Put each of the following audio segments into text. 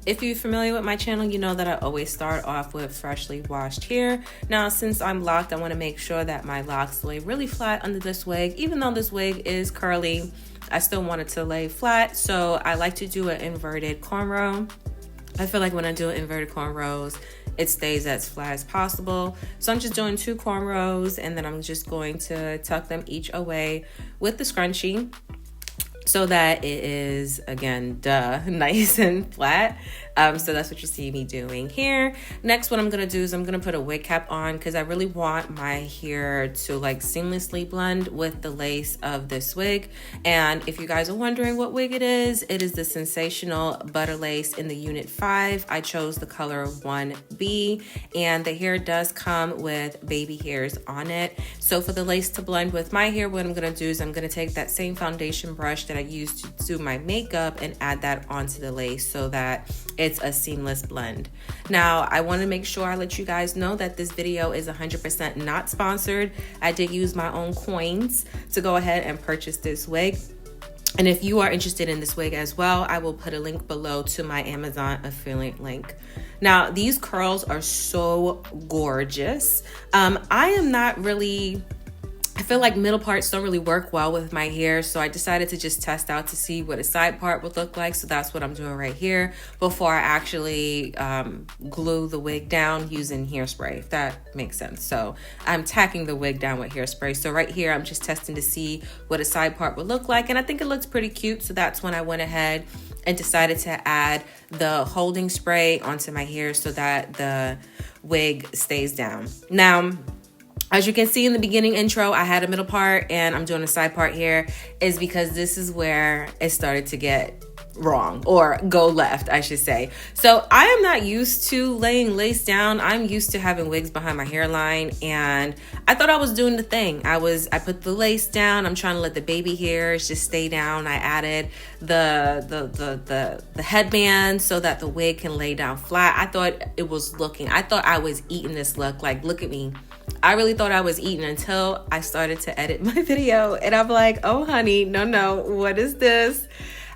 If you're familiar with my channel, you know that I always start off with freshly washed hair. Now, since I'm locked, I want to make sure that my locks lay really flat under this wig. Even though this wig is curly, I still want it to lay flat. So I like to do an inverted cornrow. I feel like when I do inverted cornrows, it stays as flat as possible. So I'm just doing 2 cornrows, and then I'm just going to tuck them each away with the scrunchie, so that it is, again, nice and flat. So that's what you see me doing here. Next, what I'm gonna do is I'm gonna put a wig cap on, because I really want my hair to like seamlessly blend with the lace of this wig. And if you guys are wondering what wig it is the Sensational Butta Lace in the Unit 5. I chose the color 1B, and the hair does come with baby hairs on it. So for the lace to blend with my hair, what I'm gonna do is I'm gonna take that same foundation brush that I used to do my makeup and add that onto the lace so that it's a seamless blend. Now, I want to make sure I let you guys know that this video is 100% not sponsored. I did use my own coins to go ahead and purchase this wig. And if you are interested in this wig as well, I will put a link below to my Amazon affiliate link. Now, these curls are so gorgeous. I am not really... I feel like middle parts don't really work well with my hair, so I decided to just test out to see what a side part would look like. So that's what I'm doing right here before I actually glue the wig down using hairspray, if that makes sense. So I'm tacking the wig down with hairspray. So right here, I'm just testing to see what a side part would look like, and I think it looks pretty cute. So that's when I went ahead and decided to add the holding spray onto my hair so that the wig stays down. Now, as you can see in the beginning intro, I had a middle part and I'm doing a side part here, is because this is where it started to get wrong, or go left, I should say. So I am not used to laying lace down. I'm used to having wigs behind my hairline, and I thought I was doing the thing. I put the lace down. I'm trying to let the baby hairs just stay down. I added the headband so that the wig can lay down flat. I thought I was eating this look. Like, look at me. I really thought I was eating until I started to edit my video, and I'm like, oh honey, no, what is this?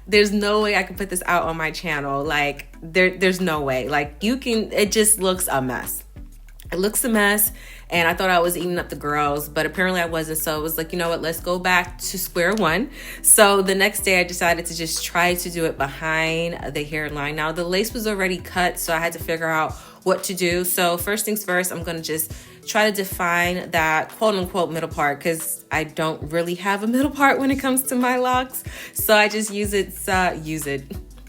There's no way I can put this out on my channel. Like, there's no way. Like, it just looks a mess. It looks a mess, and I thought I was eating up the girls, but apparently I wasn't. So it was like, you know what, let's go back to square one. So the next day I decided to just try to do it behind the hairline. Now, the lace was already cut, so I had to figure out what to do. So first things first, I'm going to just try to define that quote unquote middle part, because I don't really have a middle part when it comes to my locks. So I just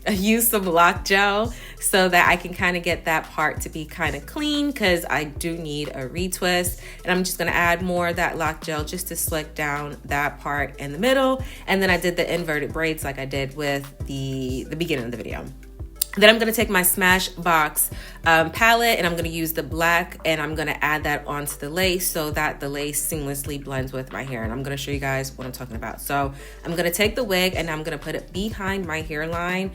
I use some lock gel so that I can kind of get that part to be kind of clean, because I do need a retwist. And I'm just going to add more of that lock gel just to slick down that part in the middle. And then I did the inverted braids like I did with the beginning of the video. Then I'm going to take my Smashbox palette, and I'm going to use the black, and I'm going to add that onto the lace so that the lace seamlessly blends with my hair. And I'm going to show you guys what I'm talking about. So I'm going to take the wig and I'm going to put it behind my hairline.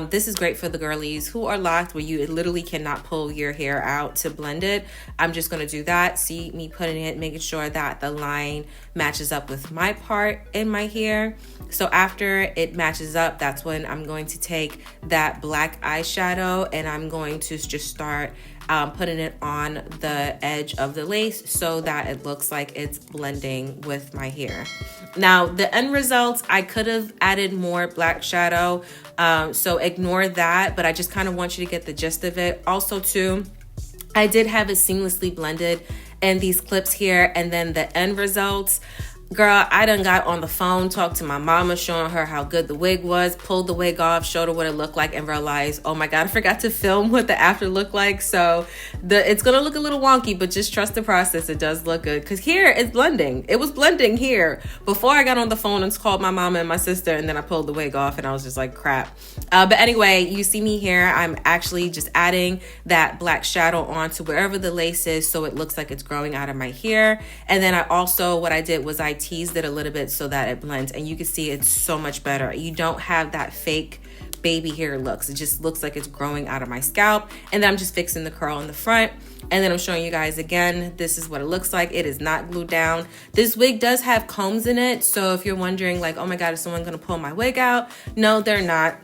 This is great for the girlies who are locked, where you literally cannot pull your hair out to blend it. I'm just going to do that. See me putting it, making sure that the line matches up with my part in my hair. So after it matches up, that's when I'm going to take that black eyeshadow and I'm going to just start putting it on the edge of the lace so that it looks like it's blending with my hair. Now, the end results, I could have added more black shadow, so ignore that, but I just kind of want you to get the gist of it. Also too, I did have it seamlessly blended in these clips here, and then the end results, girl, I done got on the phone, talked to my mama, showing her how good the wig was, pulled the wig off, showed her what it looked like, and realized, oh my God, I forgot to film what the after looked like. So it's gonna look a little wonky, but just trust the process. It does look good, because here it's blending. It was blending here before I got on the phone and called my mama and my sister, and then I pulled the wig off and I was just like, crap. But anyway, you see me here. I'm actually just adding that black shadow onto wherever the lace is so it looks like it's growing out of my hair. And then what I did was I teased it a little bit so that it blends, and you can see it's so much better. You don't have that fake baby hair looks. It just looks like it's growing out of my scalp. And then I'm just fixing the curl in the front And then I'm showing you guys again, this is what it looks like. It is not glued down. This wig does have combs in it. So if you're wondering like, oh my God, is someone gonna pull my wig out? No, they're not.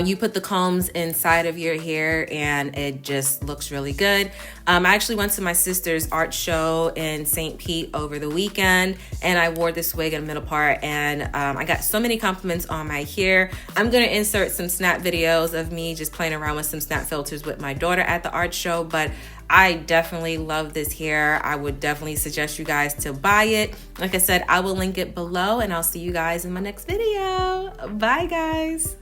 You put the combs inside of your hair and it just looks really good. I actually went to my sister's art show in St. Pete over the weekend and I wore this wig in the middle part and I got so many compliments on my hair. I'm gonna insert some snap videos of me just playing around with some snap filters with my daughter at the art show, but I definitely love this hair. I would definitely suggest you guys to buy it. Like I said, I will link it below and I'll see you guys in my next video. Bye guys.